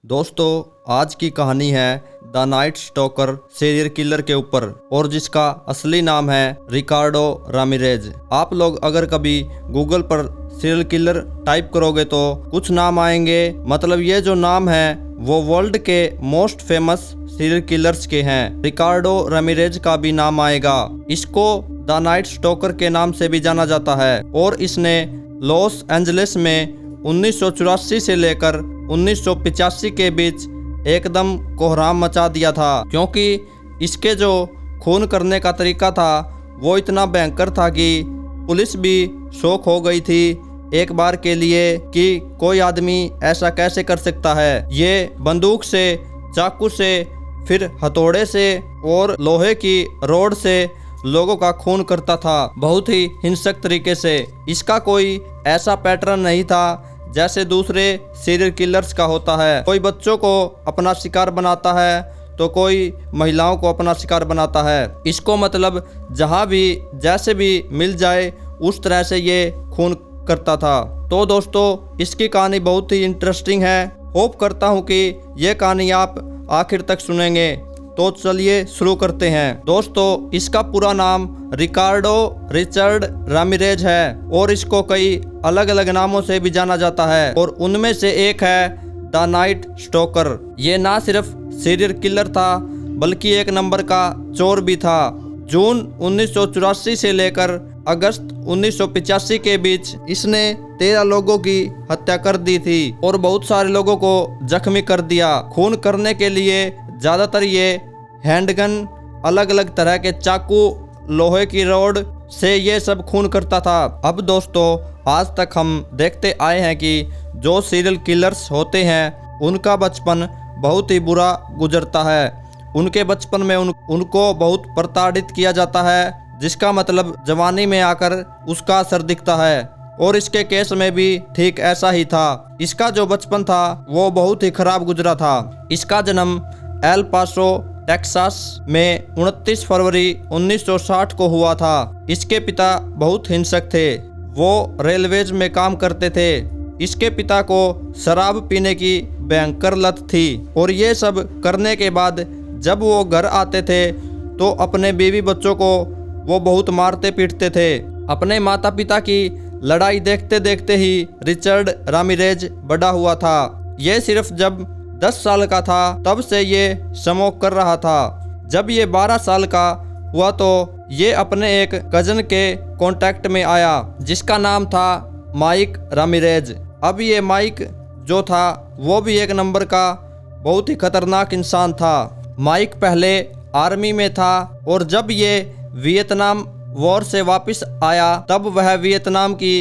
दोस्तों, आज की कहानी है the night stalker serial killer के ऊपर और जिसका असली नाम है रिकार्डो रामिरेज। आप लोग अगर कभी गूगल पर सीरियल किलर टाइप करोगे तो कुछ नाम आएंगे। मतलब ये जो नाम है वो वर्ल्ड के मोस्ट फेमस सीरियल किलर्स के हैं। रिकार्डो रामिरेज का भी नाम आएगा। इसको द नाइट स्टॉकर के नाम से भी जाना जाता है और इसने लॉस एंजलिस में 1984 से लेकर 1985 के बीच एकदम कोहराम मचा दिया था, क्योंकि इसके जो खून करने का तरीका था वो इतना भयंकर था कि पुलिस भी शॉक हो गई थी एक बार के लिए कि कोई आदमी ऐसा कैसे कर सकता है। ये बंदूक से, चाकू से, फिर हथौड़े से और लोहे की रॉड से लोगों का खून करता था, बहुत ही हिंसक तरीके से। इसका कोई ऐसा पैटर्न नहीं था जैसे दूसरे सीरियल किलर्स का होता है। कोई बच्चों को अपना शिकार बनाता है तो कोई महिलाओं को अपना शिकार बनाता है। इसको मतलब जहाँ भी जैसे भी मिल जाए उस तरह से ये खून करता था। तो दोस्तों, इसकी कहानी बहुत ही इंटरेस्टिंग है। होप करता हूँ कि ये कहानी आप आखिर तक सुनेंगे। तो चलिए शुरू करते हैं। दोस्तों, इसका पूरा नाम रिकार्डो रिचर्ड रामिरेज है और इसको कई अलग अलग नामों से भी जाना जाता है और उनमें से एक है द नाइट स्टॉकर। ये ना सिर्फ सीरियल किलर था बल्कि एक नंबर का चोर भी था। जून 1984 से लेकर अगस्त 1985 के बीच इसने 13 लोगों की हत्या कर दी थी और बहुत सारे लोगों को जख्मी कर दिया। खून करने के लिए ज़्यादातर ये हैंडगन, अलग अलग तरह के चाकू, लोहे की रॉड से ये सब खून करता था। अब दोस्तों, आज तक हम देखते आए हैं कि जो सीरियल किलर्स होते हैं उनका बचपन बहुत ही बुरा गुजरता है। उनके बचपन में उनको बहुत प्रताड़ित किया जाता है, जिसका मतलब जवानी में आकर उसका असर दिखता है। और इसके केस में भी ठीक ऐसा ही था। इसका जो बचपन था वो बहुत ही खराब गुजरा था। इसका जन्म एल पासो टेक्सास में 29 फरवरी 1960 को हुआ था। इसके पिता बहुत हिंसक थे। वो रेलवेज में काम करते थे। इसके पिता को शराब पीने की भयंकर लत थी और ये सब करने के बाद जब वो घर आते थे तो अपने बीवी बच्चों को वो बहुत मारते पीटते थे। अपने माता पिता की लड़ाई देखते देखते ही रिचर्ड रामिरेज बड़ा हुआ था। ये सिर्फ जब 10 साल का था तब से ये स्मोक कर रहा था। जब ये 12 साल का हुआ तो ये अपने एक कजन के कांटेक्ट में आया जिसका नाम था माइक रामिरेज। अब ये माइक जो था वो भी एक नंबर का बहुत ही खतरनाक इंसान था। माइक पहले आर्मी में था और जब ये वियतनाम वॉर से वापस आया तब वह वियतनाम की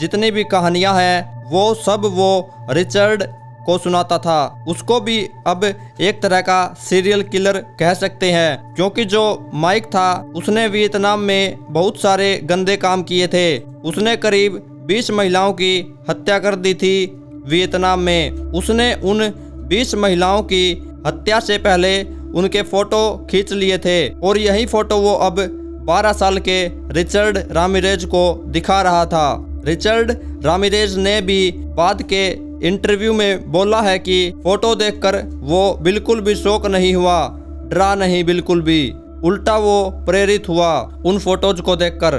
जितनी भी कहानियां हैं वो सब वो रिचर्ड को सुनाता था। उसको भी अब एक तरह का सीरियल किलर कह सकते हैं, क्योंकि जो माइक था उसने वियतनाम में बहुत सारे गंदे काम किए थे। उसने करीब 20 महिलाओं की हत्या कर दी थी वियतनाम में। उसने उन 20 महिलाओं की हत्या से पहले उनके फोटो खींच लिए थे और यही फोटो वो अब 12 साल के रिचर्ड रामिरेज को दिखा रहा था। रिचर्ड रामिरेज ने भी बाद के इंटरव्यू में बोला है कि फोटो देखकर वो बिल्कुल भी शौक नहीं हुआ, डरा नहीं बिल्कुल भी, उल्टा वो प्रेरित हुआ उन फोटोज को देखकर।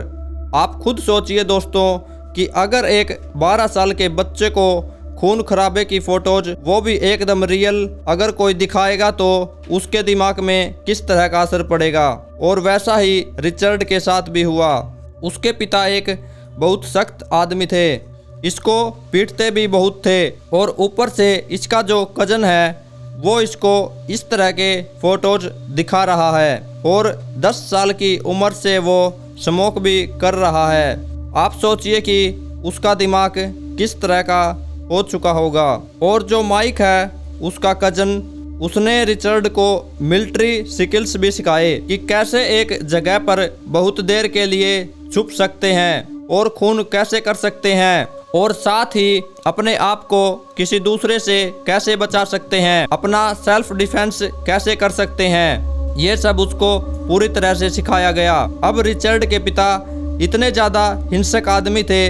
आप खुद सोचिए दोस्तों कि अगर एक 12 साल के बच्चे को खून खराबे की फोटोज, वो भी एकदम रियल, अगर कोई दिखाएगा तो उसके दिमाग में किस तरह का असर पड़ेगा। और वैसा ही रिचर्ड के साथ भी हुआ। उसके पिता एक बहुत सख्त आदमी थे, इसको पीटते भी बहुत थे और ऊपर से इसका जो कजन है वो इसको इस तरह के फोटोज दिखा रहा है और 10 साल की उम्र से वो स्मोक भी कर रहा है। आप सोचिए कि उसका दिमाग किस तरह का हो चुका होगा। और जो माइक है उसका कजन, उसने रिचर्ड को मिलिट्री स्किल्स भी सिखाए कि कैसे एक जगह पर बहुत देर के लिए छुप सकते हैं और खून कैसे कर सकते हैं और साथ ही अपने आप को किसी दूसरे से कैसे बचा सकते हैं, अपना सेल्फ डिफेंस कैसे कर सकते हैं। ये सब उसको पूरी तरह से सिखाया गया। अब रिचर्ड के पिता इतने ज़्यादा हिंसक आदमी थे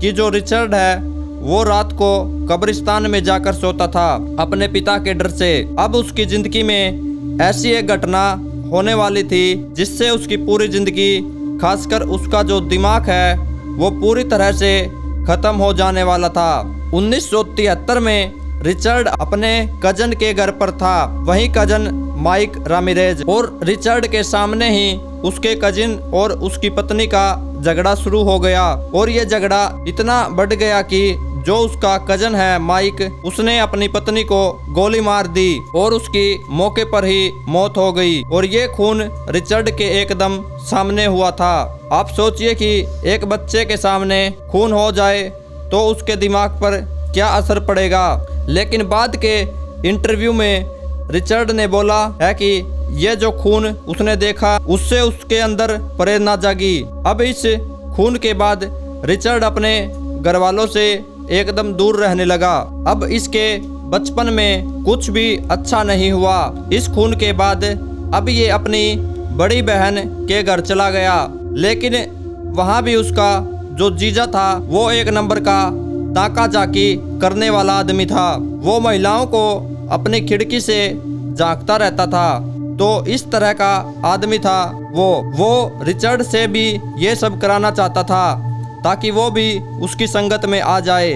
कि जो रिचर्ड है वो रात को कब्रिस्तान में जाकर सोता था अपने पिता के डर से। अब उसकी जिंदगी में ऐसी एक घटना होने वाली थी जिससे उसकी पूरी जिंदगी, खासकर उसका जो दिमाग है, वो पूरी तरह से खत्म हो जाने वाला था। 1973 में रिचर्ड अपने कजन के घर पर था। वही कजन माइक रामिरेज, और रिचर्ड के सामने ही उसके कजिन और उसकी पत्नी का झगड़ा शुरू हो गया। और ये झगड़ा इतना बढ़ गया कि जो उसका कजन है माइक, उसने अपनी पत्नी को गोली मार दी और उसकी मौके पर ही मौत हो गई। और ये खून रिचर्ड के एकदम सामने हुआ था। आप सोचिए कि एक बच्चे के सामने खून हो जाए तो उसके दिमाग पर क्या असर पड़ेगा। लेकिन बाद के इंटरव्यू में रिचर्ड ने बोला है कि ये जो खून उसने देखा उससे उसके अंदर प्रेरणा जागी। अब इस खून के बाद रिचर्ड अपने घर वालों से एकदम दूर रहने लगा। अब इसके बचपन में कुछ भी अच्छा नहीं हुआ। इस खून के बाद अब ये अपनी बड़ी बहन के घर चला गया, लेकिन वहाँ भी उसका जो जीजा था वो एक नंबर का ताका झाकी करने वाला आदमी था। वो महिलाओं को अपनी खिड़की से झांकता रहता था। तो इस तरह का आदमी था वो रिचर्ड से भी ये सब कराना चाहता था ताकि वो भी उसकी संगत में आ जाए।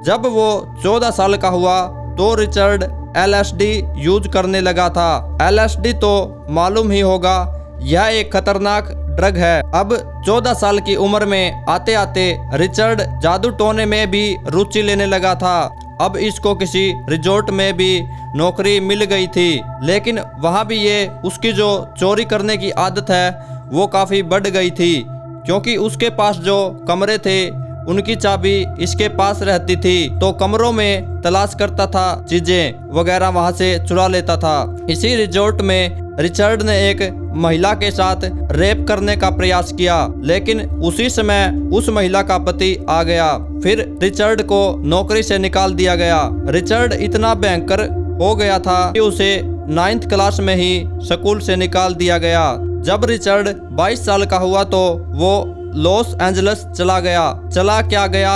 जब वो 14 साल का हुआ तो रिचर्ड LSD यूज करने लगा था। LSD तो मालूम ही होगा, यह एक खतरनाक ड्रग है। अब 14 साल की उम्र में आते आते रिचर्ड जादू टोने में भी रुचि लेने लगा था। अब इसको किसी रिजॉर्ट में भी नौकरी मिल गई थी, लेकिन वहाँ भी ये उसकी जो चोरी करने की आदत है वो काफ़ी बढ़ गई थी, क्योंकि उसके पास जो कमरे थे उनकी चाबी इसके पास रहती थी। तो कमरों में तलाश करता था, चीजें वगैरह वहां से चुरा लेता था। इसी रिजॉर्ट में रिचर्ड ने एक महिला के साथ रेप करने का प्रयास किया, लेकिन उसी समय उस महिला का पति आ गया। फिर रिचर्ड को नौकरी से निकाल दिया गया। रिचर्ड इतना भयंकर हो गया था कि उसे 9th क्लास में ही स्कूल से निकाल दिया गया। जब रिचर्ड 22 साल का हुआ तो वो लॉस एंजलिस चला गया। चला क्या गया,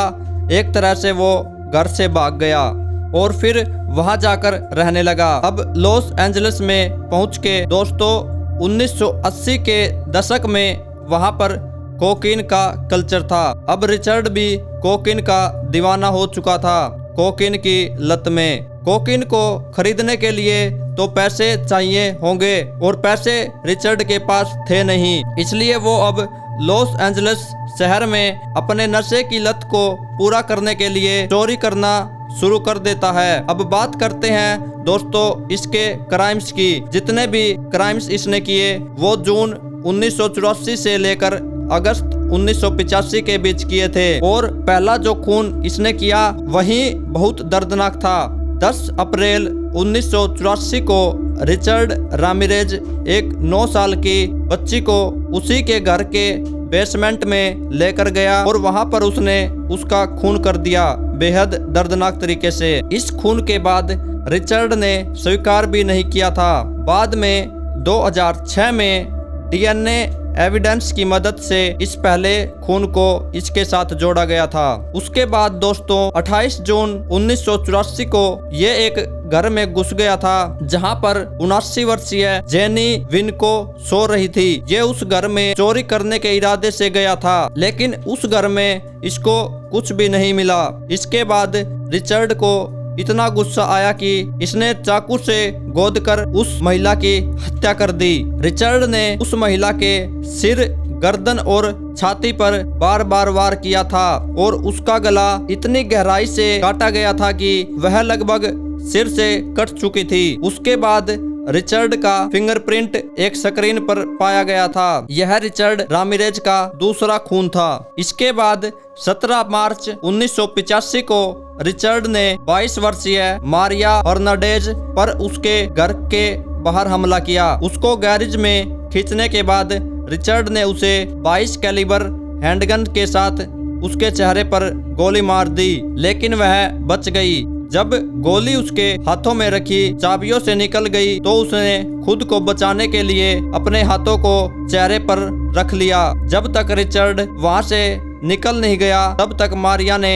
एक तरह से वो घर से भाग गया और फिर वहां जाकर रहने लगा। अब लॉस एंजलिस में पहुंच के दोस्तों 1980 के दशक में वहां पर कोकीन का कल्चर था। अब रिचर्ड भी कोकीन का दीवाना हो चुका था, कोकीन की लत में। कोकीन को खरीदने के लिए तो पैसे चाहिए होंगे और पैसे रिचर्ड के पास थे नहीं, इसलिए वो अब लॉस एंजलिस शहर में अपने नशे की लत को पूरा करने के लिए चोरी करना शुरू कर देता है। अब बात करते हैं दोस्तों इसके क्राइम्स की। जितने भी क्राइम्स इसने किए वो जून 1984 से लेकर अगस्त 1985 के बीच किए थे। और पहला जो खून इसने किया वही बहुत दर्दनाक था। 10 अप्रैल 1984 को रिचर्ड रामिरेज एक 9 साल की बच्ची को उसी के घर के बेसमेंट में लेकर गया और वहां पर उसने उसका खून कर दिया बेहद दर्दनाक तरीके से। इस खून के बाद रिचर्ड ने स्वीकार भी नहीं किया था। बाद में 2006 में DNA एविडेंस की मदद से इस पहले खून को इसके साथ जोड़ा गया था। उसके बाद दोस्तों 28 जून 1984 को ये एक घर में घुस गया था जहां पर 79 वर्षीय जेनी विनको सो रही थी। ये उस घर में चोरी करने के इरादे से गया था, लेकिन उस घर में इसको कुछ भी नहीं मिला। इसके बाद रिचर्ड को इतना गुस्सा आया कि इसने चाकू से गोदकर उस महिला की हत्या कर दी। रिचर्ड ने उस महिला के सिर, गर्दन और छाती पर बार बार वार किया था और उसका गला इतनी गहराई से काटा गया था कि वह लगभग सिर से कट चुकी थी। उसके बाद रिचर्ड का फिंगरप्रिंट एक स्क्रीन पर पाया गया था। यह रिचर्ड रामिरेज का दूसरा खून था। इसके बाद 17 मार्च 1985 को रिचर्ड ने 22 वर्षीय मारिया हर्नांडेज पर उसके घर के बाहर हमला किया। उसको गैरेज में खींचने के बाद रिचर्ड ने उसे 22 कैलिबर हैंडगन के साथ उसके चेहरे पर गोली मार दी, लेकिन वह बच गई। जब गोली उसके हाथों में रखी चाबियों से निकल गई तो उसने खुद को बचाने के लिए अपने हाथों को चेहरे पर रख लिया। जब तक रिचर्ड वहां से निकल नहीं गया तब तक मारिया ने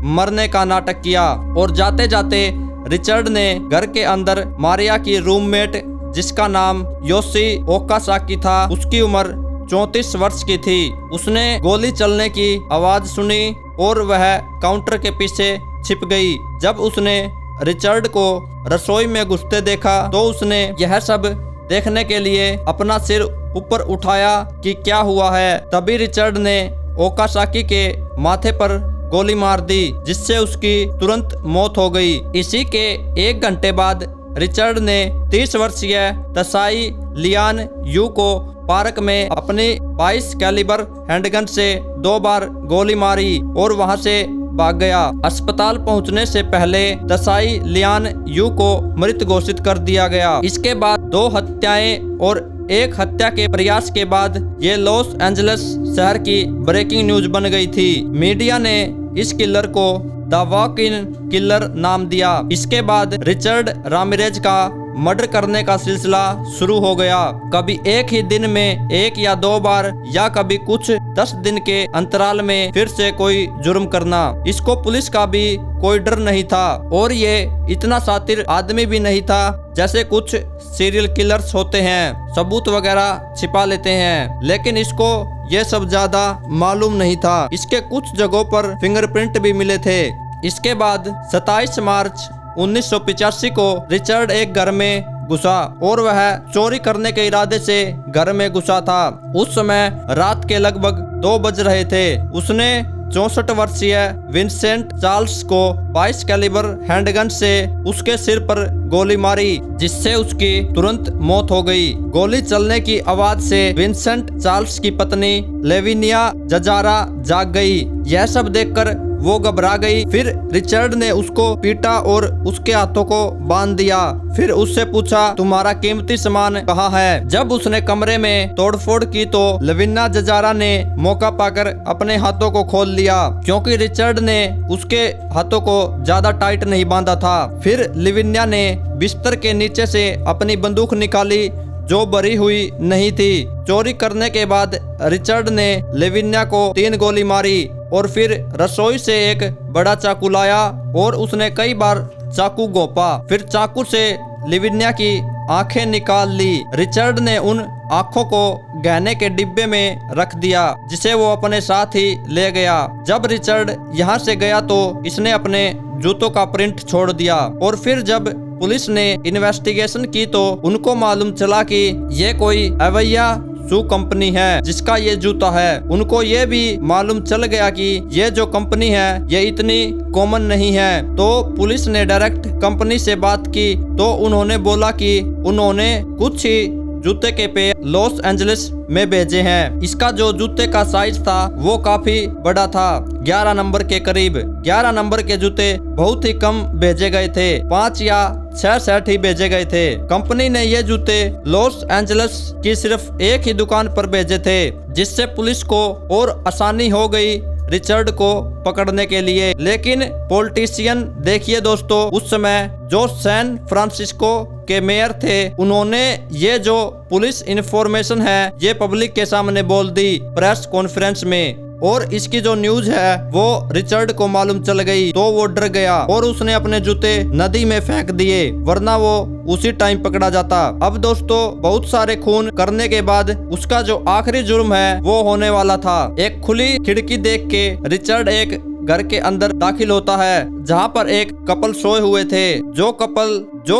मरने का नाटक किया। और जाते जाते रिचर्ड ने घर के अंदर मारिया की रूममेट, जिसका नाम योशी ओकासाकी था, उसकी उम्र 34 वर्ष की थी, उसने गोली चलने की आवाज सुनी और वह काउंटर के पीछे छिप गई। जब उसने रिचर्ड को रसोई में घुसते देखा तो उसने यह सब देखने के लिए अपना सिर ऊपर उठाया कि क्या हुआ है। तभी रिचर्ड ने ओकासाकी के माथे पर गोली मार दी, जिससे उसकी तुरंत मौत हो गई। इसी के 1 घंटे बाद रिचर्ड ने 30 वर्षीय तसाई लियान यू को पार्क में अपनी 22 कैलिबर हैंडगन से 2 बार गोली मारी और वहां से भाग गया। अस्पताल पहुंचने से पहले तसाई लियान यू को मृत घोषित कर दिया गया। इसके बाद 2 हत्याएं और 1 हत्या के प्रयास के बाद ये लॉस एंजलिस शहर की ब्रेकिंग न्यूज बन गई थी। मीडिया ने इस किलर को द वॉक इन किलर नाम दिया। इसके बाद रिचर्ड रामिरेज का मर्डर करने का सिलसिला शुरू हो गया। कभी एक ही दिन में 1 या 2 बार, या कभी कुछ 10 दिन के अंतराल में फिर से कोई जुर्म करना। इसको पुलिस का भी कोई डर नहीं था और ये इतना शातिर आदमी भी नहीं था जैसे कुछ सीरियल किलर्स होते हैं, सबूत वगैरह छिपा लेते हैं। लेकिन इसको ये सब ज्यादा मालूम नहीं था। इसके कुछ जगहों पर फिंगरप्रिंट भी मिले थे। इसके बाद 27 मार्च 1985 को रिचर्ड एक घर में घुसा और वह चोरी करने के इरादे से घर में घुसा था। उस समय रात के लगभग 2 बज रहे थे। उसने 64 वर्षीय विंसेंट चार्ल्स को 22 कैलिबर हैंडगन से उसके सिर पर गोली मारी, जिससे उसकी तुरंत मौत हो गई। गोली चलने की आवाज से विंसेंट चार्ल्स की पत्नी लेविनिया जजारा जाग गई। यह सब देखकर वो घबरा गई। फिर रिचर्ड ने उसको पीटा और उसके हाथों को बांध दिया। फिर उससे पूछा, तुम्हारा कीमती सामान कहाँ है? जब उसने कमरे में तोड़फोड़ की तो लेविना जजारा ने मौका पाकर अपने हाथों को खोल लिया, क्योंकि रिचर्ड ने उसके हाथों को ज्यादा टाइट नहीं बांधा था। फिर लेविना ने बिस्तर के नीचे से अपनी बंदूक निकाली जो भरी हुई नहीं थी। चोरी करने के बाद रिचर्ड ने लेविना को 3 गोली मारी और फिर रसोई से एक बड़ा चाकू लाया और उसने कई बार चाकू घोंपा। फिर चाकू से लेविना की आंखें निकाल ली। रिचर्ड ने उन आंखों को गहने के डिब्बे में रख दिया, जिसे वो अपने साथ ही ले गया। जब रिचर्ड यहाँ से गया तो इसने अपने जूतों का प्रिंट छोड़ दिया। और फिर जब पुलिस ने इन्वेस्टिगेशन की तो उनको मालूम चला कि ये कोई अवैया शू कंपनी है जिसका ये जूता है। उनको ये भी मालूम चल गया कि ये जो कंपनी है ये इतनी कॉमन नहीं है। तो पुलिस ने डायरेक्ट कंपनी से बात की तो उन्होंने बोला कि उन्होंने कुछ ही जूते के पे लॉस एंजलिस में भेजे हैं। इसका जो जूते का साइज था वो काफी बड़ा था, 11 नंबर के करीब। 11 नंबर के जूते बहुत ही कम भेजे गए थे, 5 या 6 सेट ही भेजे गए थे। कंपनी ने ये जूते लॉस एंजलिस की सिर्फ एक ही दुकान पर भेजे थे, जिससे पुलिस को और आसानी हो गई रिचर्ड को पकड़ने के लिए। लेकिन पॉलिटिशियन देखिए दोस्तों, उस समय जो सैन फ्रांसिस्को के मेयर थे, उन्होंने ये जो पुलिस इन्फॉर्मेशन है ये पब्लिक के सामने बोल दी प्रेस कॉन्फ्रेंस में। और इसकी जो न्यूज है वो रिचर्ड को मालूम चल गई तो वो डर गया और उसने अपने जूते नदी में फेंक दिए, वरना वो उसी टाइम पकड़ा जाता। अब दोस्तों, बहुत सारे खून करने के बाद उसका जो आखिरी जुर्म है वो होने वाला था। एक खुली खिड़की देख के रिचर्ड एक घर के अंदर दाखिल होता है जहाँ पर एक कपल सोए हुए थे। जो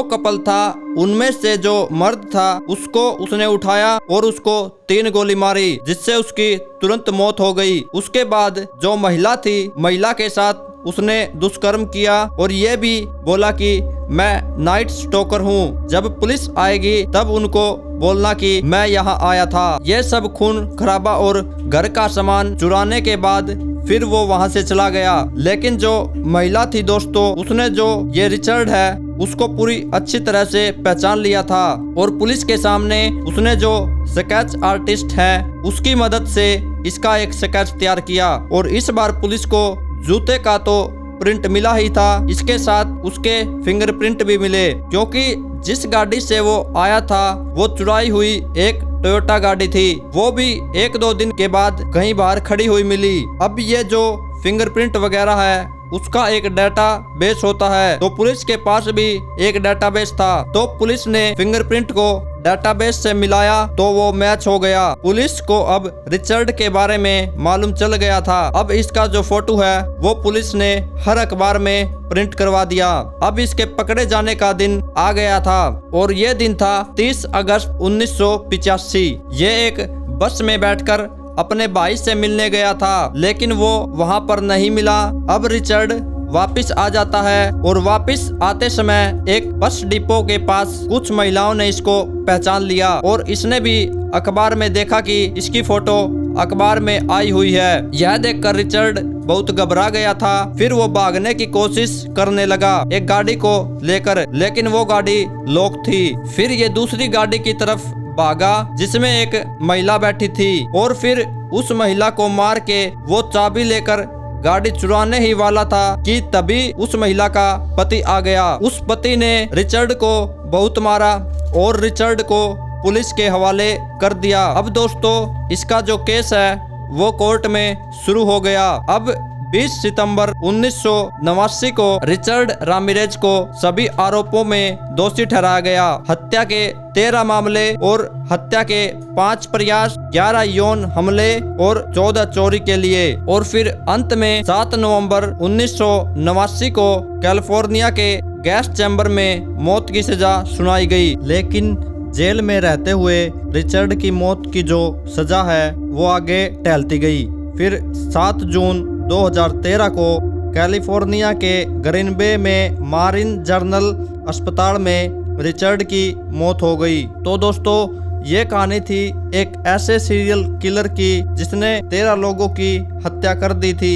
कपल था उनमें से जो मर्द था उसको उसने उठाया और उसको 3 गोली मारी, जिससे उसकी तुरंत मौत हो गई। उसके बाद जो महिला थी, महिला के साथ उसने दुष्कर्म किया और ये भी बोला कि मैं नाइट स्टॉकर हूँ। जब पुलिस आएगी तब उनको बोलना कि मैं यहाँ आया था। ये सब खून खराबा और घर का सामान चुराने के बाद फिर वो वहाँ से चला गया। लेकिन जो महिला थी दोस्तों, उसने जो ये रिचर्ड है उसको पूरी अच्छी तरह से पहचान लिया था और पुलिस के सामने उसने जो स्केच आर्टिस्ट है उसकी मदद से इसका एक स्केच तैयार किया। और इस बार पुलिस को जूते का तो प्रिंट मिला ही था, इसके साथ उसके फिंगरप्रिंट भी मिले, क्योंकि जिस गाड़ी से वो आया था वो चुराई हुई एक टोयोटा गाड़ी थी। वो भी 1-2 दिन के बाद कहीं बाहर खड़ी हुई मिली। अब ये जो फिंगरप्रिंट वगैरह है उसका एक डाटा बेस होता है। तो पुलिस के पास भी एक डाटाबेस था। तो पुलिस ने फिंगरप्रिंट को डाटाबेस से मिलाया तो वो मैच हो गया। पुलिस को अब रिचर्ड के बारे में मालूम चल गया था। अब इसका जो फोटो है वो पुलिस ने हर अखबार में प्रिंट करवा दिया। अब इसके पकड़े जाने का दिन आ गया था और ये दिन था 30 अगस्त 1985। ये एक बस में बैठकर अपने भाई से मिलने गया था, लेकिन वो वहां पर नहीं मिला। अब रिचर्ड वापस आ जाता है और वापस आते समय एक बस डिपो के पास कुछ महिलाओं ने इसको पहचान लिया और इसने भी अखबार में देखा कि इसकी फोटो अखबार में आई हुई है। यह देखकर रिचर्ड बहुत घबरा गया था। फिर वो भागने की कोशिश करने लगा एक गाड़ी को लेकर, लेकिन वो गाड़ी लॉक थी। फिर ये दूसरी गाड़ी की तरफ भागा जिसमें एक महिला बैठी थी और फिर उस महिला को मार के वो चाबी लेकर गाड़ी चुराने ही वाला था कि तभी उस महिला का पति आ गया। उस पति ने रिचर्ड को बहुत मारा और रिचर्ड को पुलिस के हवाले कर दिया। अब दोस्तों इसका जो केस है वो कोर्ट में शुरू हो गया। अब 20 सितंबर 1989 को रिचर्ड रामिरेज को सभी आरोपों में दोषी ठहराया गया। हत्या के 13 मामले और हत्या के 5 प्रयास, 11 यौन हमले और 14 चोरी के लिए। और फिर अंत में 7 नवंबर 1989 को कैलिफोर्निया के गैस चैम्बर में मौत की सजा सुनाई गई। लेकिन जेल में रहते हुए रिचर्ड की मौत की जो सजा है वो आगे टहलती गई। फिर 7 जून 2013 को कैलिफोर्निया के ग्रीन बे में मारिन जर्नल अस्पताल में रिचर्ड की मौत हो गई। तो दोस्तों ये कहानी थी एक ऐसे सीरियल किलर की जिसने 13 लोगों की हत्या कर दी थी।